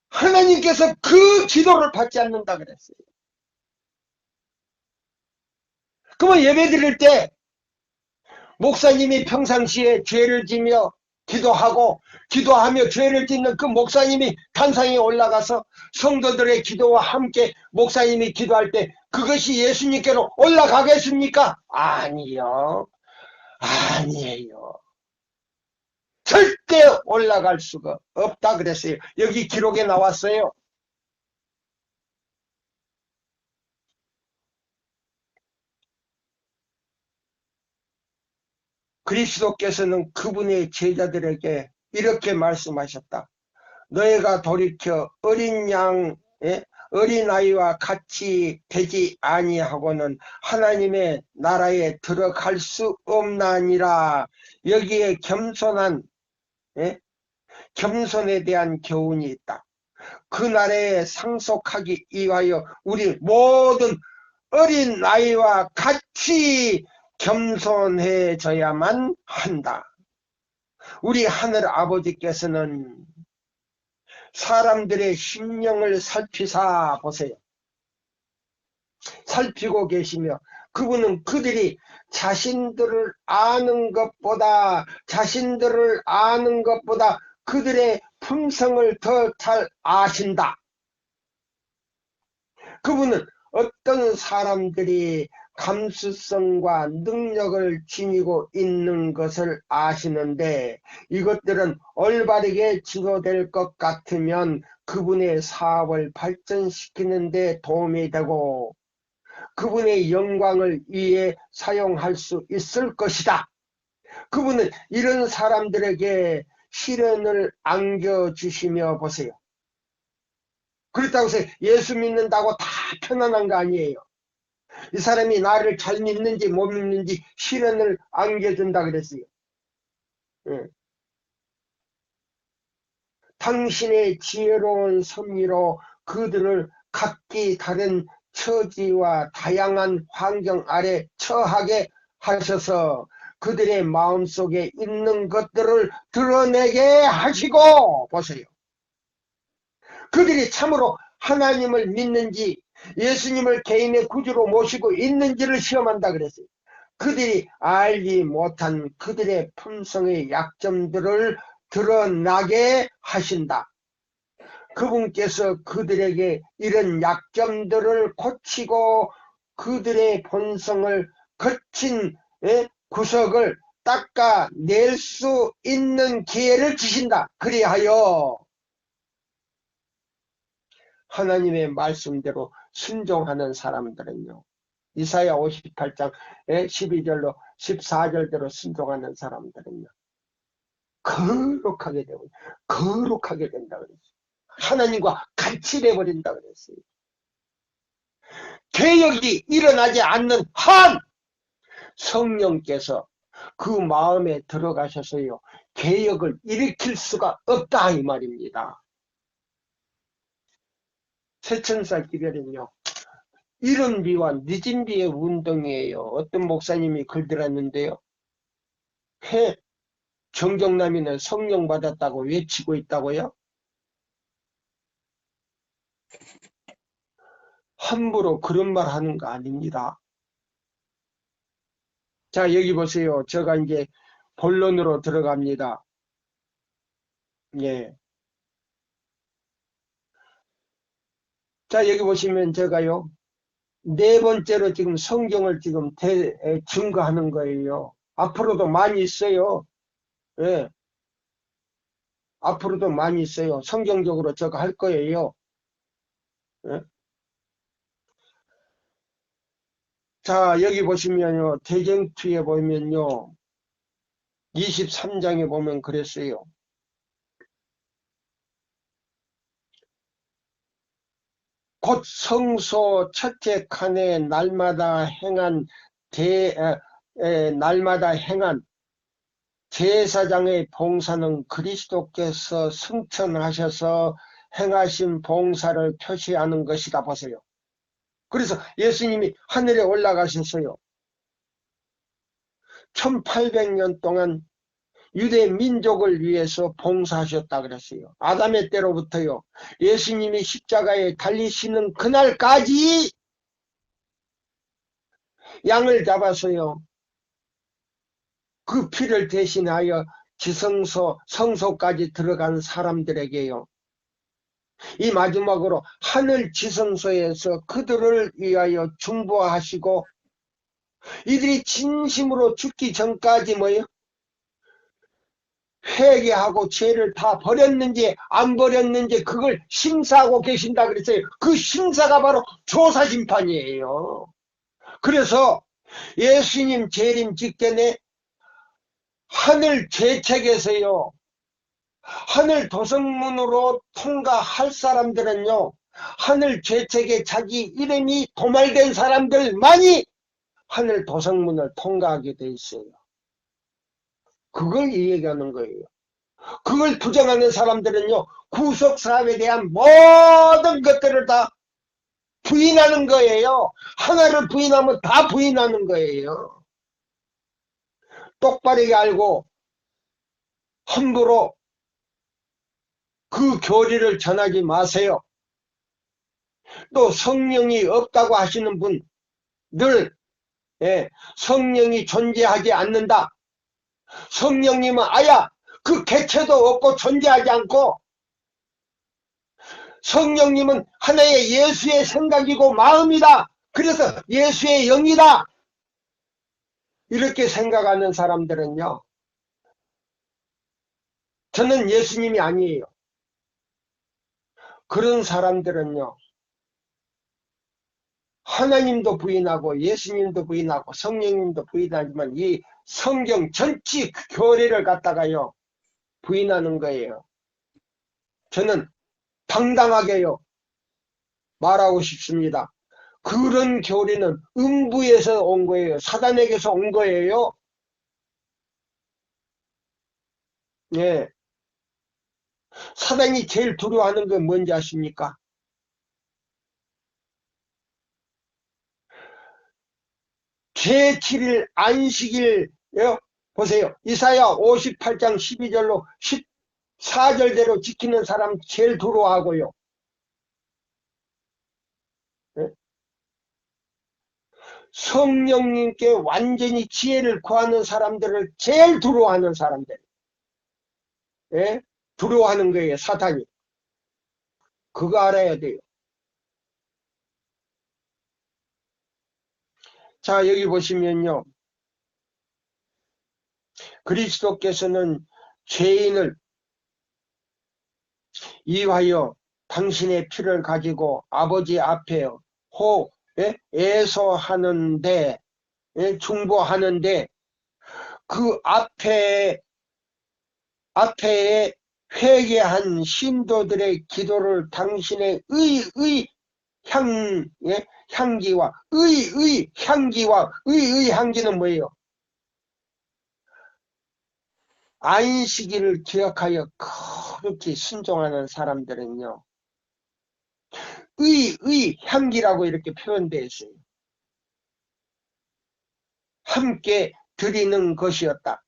하나님께서 그 기도를 받지 않는다 그랬어요. 그러면 예배 드릴 때 목사님이 평상시에 죄를 지며 기도하며 죄를 짓는 그 목사님이 단상에 올라가서 성도들의 기도와 함께 목사님이 기도할 때 그것이 예수님께로 올라가겠습니까? 아니요. 아니에요. 절대 올라갈 수가 없다 그랬어요. 여기 기록에 나왔어요. 그리스도께서는 그분의 제자들에게 이렇게 말씀하셨다. 너희가 돌이켜 어린아이와 같이 되지 아니하고는 하나님의 나라에 들어갈 수 없나니라. 여기에 겸손에 대한 교훈이 있다. 그 나라에 상속하기 위하여 우리 모든 어린아이와 같이 겸손해져야만 한다. 우리 하늘 아버지께서는 사람들의 심령을 살피사 보세요. 살피고 계시며 그분은 그들이 자신들을 아는 것보다 그들의 품성을 더 잘 아신다. 그분은 어떤 사람들이 감수성과 능력을 지니고 있는 것을 아시는데 이것들은 올바르게 지도될 것 같으면 그분의 사업을 발전시키는 데 도움이 되고 그분의 영광을 위해 사용할 수 있을 것이다. 그분은 이런 사람들에게 시련을 안겨주시며 보세요. 그렇다고 해서 예수 믿는다고 다 편안한 거 아니에요. 이 사람이 나를 잘 믿는지 못 믿는지 시련을 안겨준다 그랬어요. 당신의 지혜로운 섭리로 그들을 각기 다른 처지와 다양한 환경 아래 처하게 하셔서 그들의 마음속에 있는 것들을 드러내게 하시고 보세요. 그들이 참으로 하나님을 믿는지 예수님을 개인의 구주로 모시고 있는지를 시험한다 그랬어요. 그들이 알지 못한 그들의 품성의 약점들을 드러나게 하신다. 그분께서 그들에게 이런 약점들을 고치고 그들의 본성을 거친 구석을 닦아낼 수 있는 기회를 주신다. 그리하여 하나님의 말씀대로 순종하는 사람들은요, 이사야 58장 12절로 14절대로 순종하는 사람들은요, 거룩하게 되고 거룩하게 된다 그랬어요. 하나님과 같이 돼버린다 그랬어요. 개혁이 일어나지 않는 한 성령께서 그 마음에 들어가셔서요, 개혁을 일으킬 수가 없다 이 말입니다. 새천사 기별은요, 이른 비와 늦은 비의 운동이에요. 어떤 목사님이 글 들었는데요, 정경남이는 성령 받았다고 외치고 있다고요? 함부로 그런 말 하는 거 아닙니다. 자, 여기 보세요. 제가 이제 본론으로 들어갑니다. 예. 자, 여기 보시면 제가요, 네 번째로 지금 성경을 지금 증거하는 거예요. 앞으로도 많이 있어요. 예. 앞으로도 많이 있어요. 성경적으로 제가 할 거예요. 예. 자, 여기 보시면요, 대쟁투에 보면요, 23장에 보면 그랬어요. 곧 성소 첫째 칸에 날마다 행한 제사장의 봉사는 그리스도께서 승천하셔서 행하신 봉사를 표시하는 것이다 보세요. 그래서 예수님이 하늘에 올라가셨어요. 1800년 동안 유대 민족을 위해서 봉사하셨다 그랬어요. 아담의 때로부터요. 예수님이 십자가에 달리시는 그날까지 양을 잡아서요, 그 피를 대신하여 성소까지 들어간 사람들에게요, 이 마지막으로 하늘 지성소에서 그들을 위하여 중보하시고, 이들이 진심으로 죽기 전까지 뭐예요? 회개하고 죄를 다 버렸는지 안 버렸는지 그걸 심사하고 계신다 그랬어요. 그 심사가 바로 조사심판이에요. 그래서 예수님 재림 직전에 하늘 죄책에서요, 하늘 도성문으로 통과할 사람들은요, 하늘 죄책에 자기 이름이 도말된 사람들만이 하늘 도성문을 통과하게 돼 있어요. 그걸 얘기하는 거예요. 그걸 부정하는 사람들은요, 구속사업에 대한 모든 것들을 다 부인하는 거예요. 하나를 부인하면 다 부인하는 거예요. 똑바르게 알고 함부로 그 교리를 전하지 마세요. 또 성령이 없다고 하시는 분들, 성령이 존재하지 않는다. 성령님은 아야 그 개체도 없고 존재하지 않고, 성령님은 하나의 예수의 생각이고 마음이다. 그래서 예수의 영이다. 이렇게 생각하는 사람들은요, 저는 예수님이 아니에요. 그런 사람들은요, 하나님도 부인하고 예수님도 부인하고 성령님도 부인하지만 이 성경 전체 교리를 갖다가요, 부인하는 거예요. 저는 당당하게요 말하고 싶습니다. 그런 교리는 음부에서 온 거예요. 사단에게서 온 거예요. 예. 사단이 제일 두려워하는 건 뭔지 아십니까? 제7일 안식일, 보세요. 이사야 58장 12절로 14절대로 지키는 사람 제일 두려워하고요. 성령님께 완전히 지혜를 구하는 사람들을 제일 두려워하는 사람들. 예? 두려워하는 거예요, 사탄이. 그거 알아야 돼요. 자, 여기 보시면요. 그리스도께서는 죄인을 위하여 당신의 피를 가지고 아버지 앞에 애소하는데, 중보하는데, 그 앞에 회개한 신도들의 기도를 당신의 향기와 의의 향기는 뭐예요? 안식일을 기억하여 그렇게 순종하는 사람들은요, 향기라고 이렇게 표현되어 있어요. 함께 드리는 것이었다.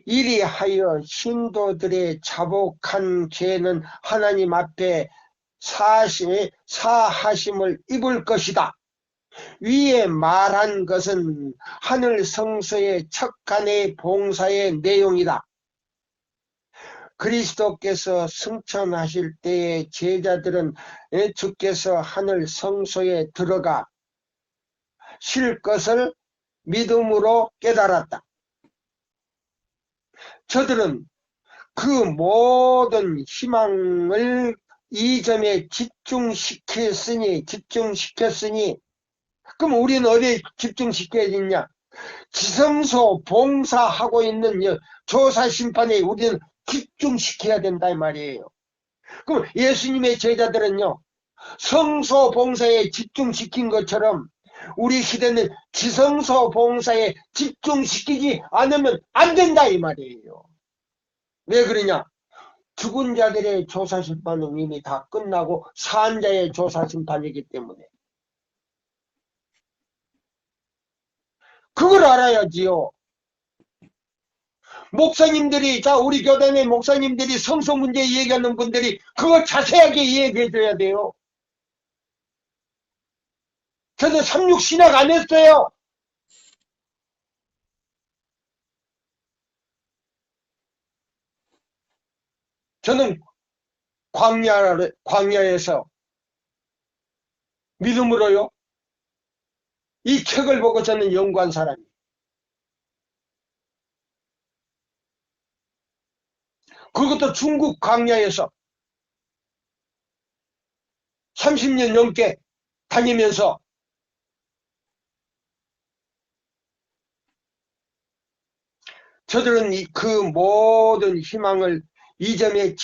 이리하여 신도들의 자복한 죄는 하나님 앞에 사하심을 입을 것이다. 위에 말한 것은 하늘 성서의 척간의 봉사의 내용이다. 그리스도께서 승천하실 때에 제자들은 주께서 하늘 성소에 들어가 실 것을 믿음으로 깨달았다. 저들은 그 모든 희망을 이 점에 집중시켰으니 그럼 우리는 어디에 집중시켜야 되냐? 지성소 봉사하고 있는 조사심판에 우리는 집중시켜야 된다 이 말이에요. 그럼 예수님의 제자들은요, 성소 봉사에 집중시킨 것처럼 우리 시대는 지성소 봉사에 집중시키지 않으면 안 된다 이 말이에요. 왜 그러냐? 죽은 자들의 조사심판은 이미 다 끝나고 산 자의 조사심판이기 때문에. 그걸 알아야지요. 목사님들이, 우리 교단의 목사님들이 성소 문제 얘기하는 분들이 그걸 자세하게 이야기해 줘야 돼요. 저도 36 신학 안 했어요. 저는 광야에서 믿음으로요. 이 책을 보고 저는 연구한 사람이에요. 그것도 중국 광야에서 30년 넘게 다니면서 저들은 그 모든 희망을 이 점에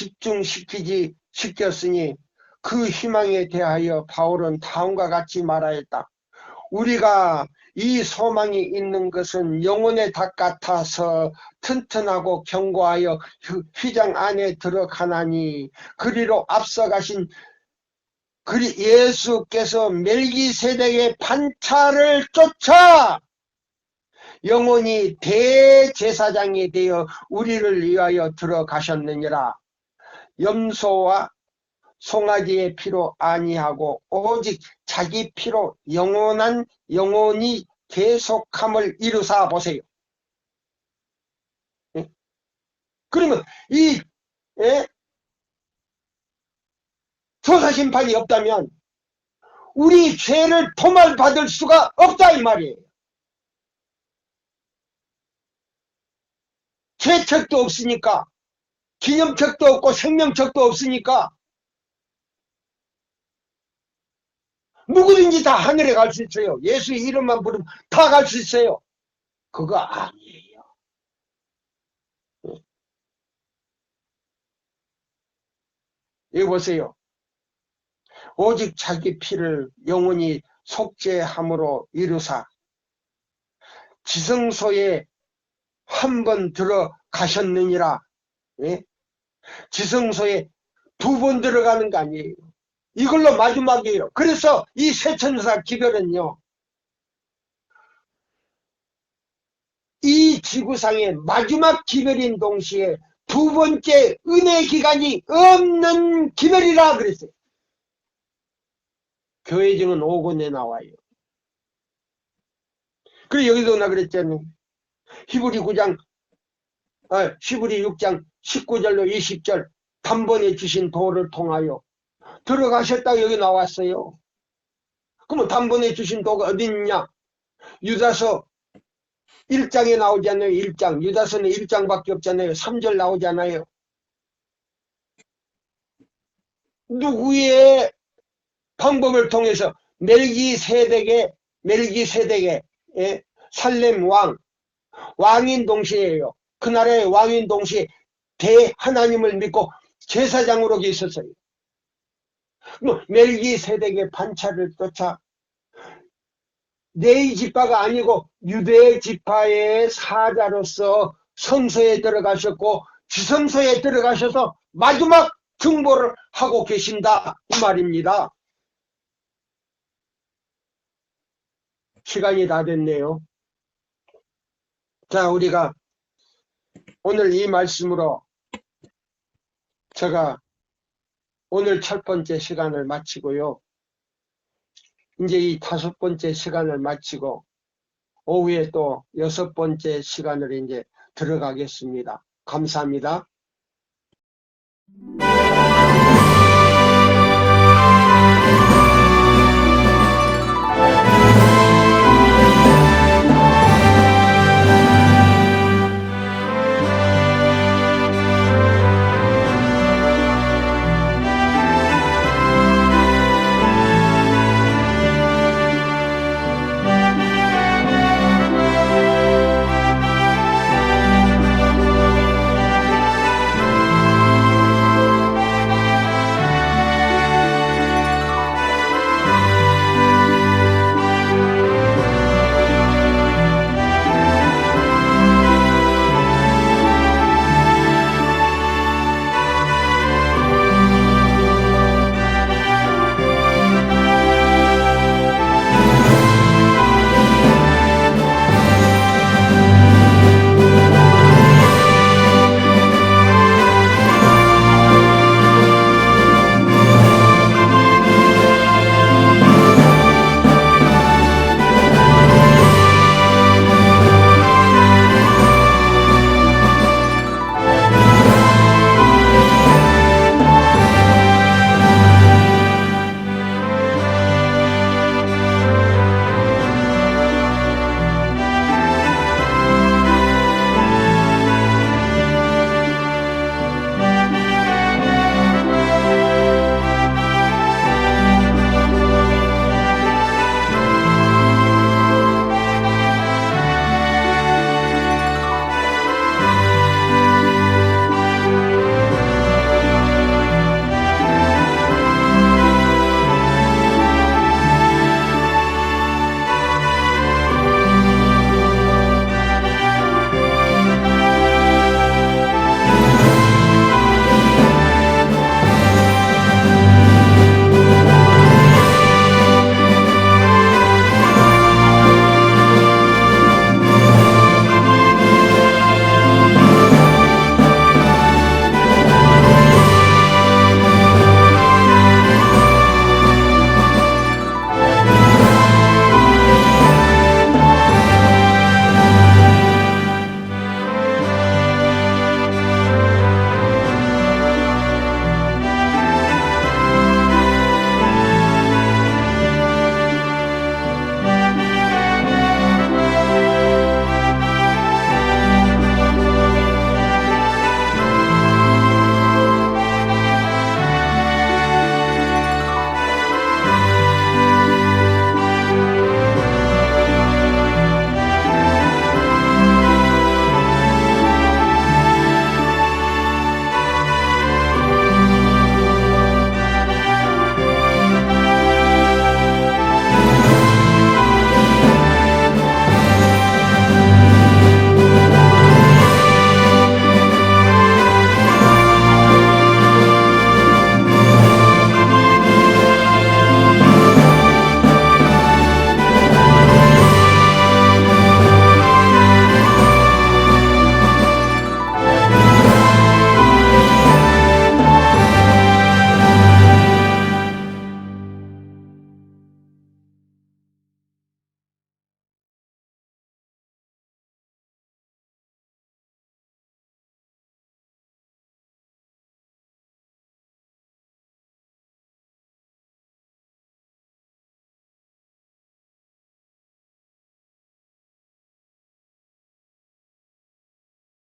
시켰으니 그 희망에 대하여 바울은 다음과 같이 말하였다. 우리가 이 소망이 있는 것은 영혼의 닭 같아서 튼튼하고 견고하여 휘장 안에 들어가나니 그리로 앞서가신 예수께서 멜기세덱의 판차를 쫓아 영원히 대제사장이 되어 우리를 위하여 들어가셨느니라. 염소와 송아지의 피로 아니하고 오직 자기 피로 영원히 계속함을 이루사 보세요. 그러면 이 조사심판이 없다면 우리 죄를 도말받을 수가 없다 이 말이에요. 죄책도 없으니까, 기념책도 없고 생명책도 없으니까 누구든지 다 하늘에 갈 수 있어요. 예수의 이름만 부르면 다 갈 수 있어요. 그거 아니에요. 여기 보세요. 오직 자기 피를 영원히 속죄함으로 이루사 지성소에 한 번 들어가셨느니라. 예? 지성소에 2번 들어가는 거 아니에요. 이걸로 마지막이에요. 그래서 이 세천사 기별은요, 이 지구상의 마지막 기별인 동시에 2번째 은혜 기간이 없는 기별이라 그랬어요. 교회증은 5권에 나와요. 그래 여기도 나 그랬잖아요. 히브리 9장, 히브리 6장 19절로 20절 단번에 주신 도를 통하여 들어가셨다 여기 나왔어요. 그러면 단번에 주신 도가 어디 있냐? 유다서 1장에 나오잖아요. 1장. 유다서는 1장밖에 없잖아요. 3절 나오잖아요. 누구의 방법을 통해서 멜기세덱의 살렘 왕인 동시에요. 그 나라의 왕인 동시에 대하나님을 믿고 제사장으로 계셨어요. 멜기세덱의 반차를 쫓아 네 지파가 아니고 유대 지파의 사자로서 성소에 들어가셨고 지성소에 들어가셔서 마지막 중보를 하고 계신다 이 말입니다. 시간이 다 됐네요. 자, 우리가 오늘 이 말씀으로 제가 오늘 첫 번째 시간을 마치고요. 이제 이 5번째 시간을 마치고 오후에 또 6번째 시간을 이제 들어가겠습니다. 감사합니다.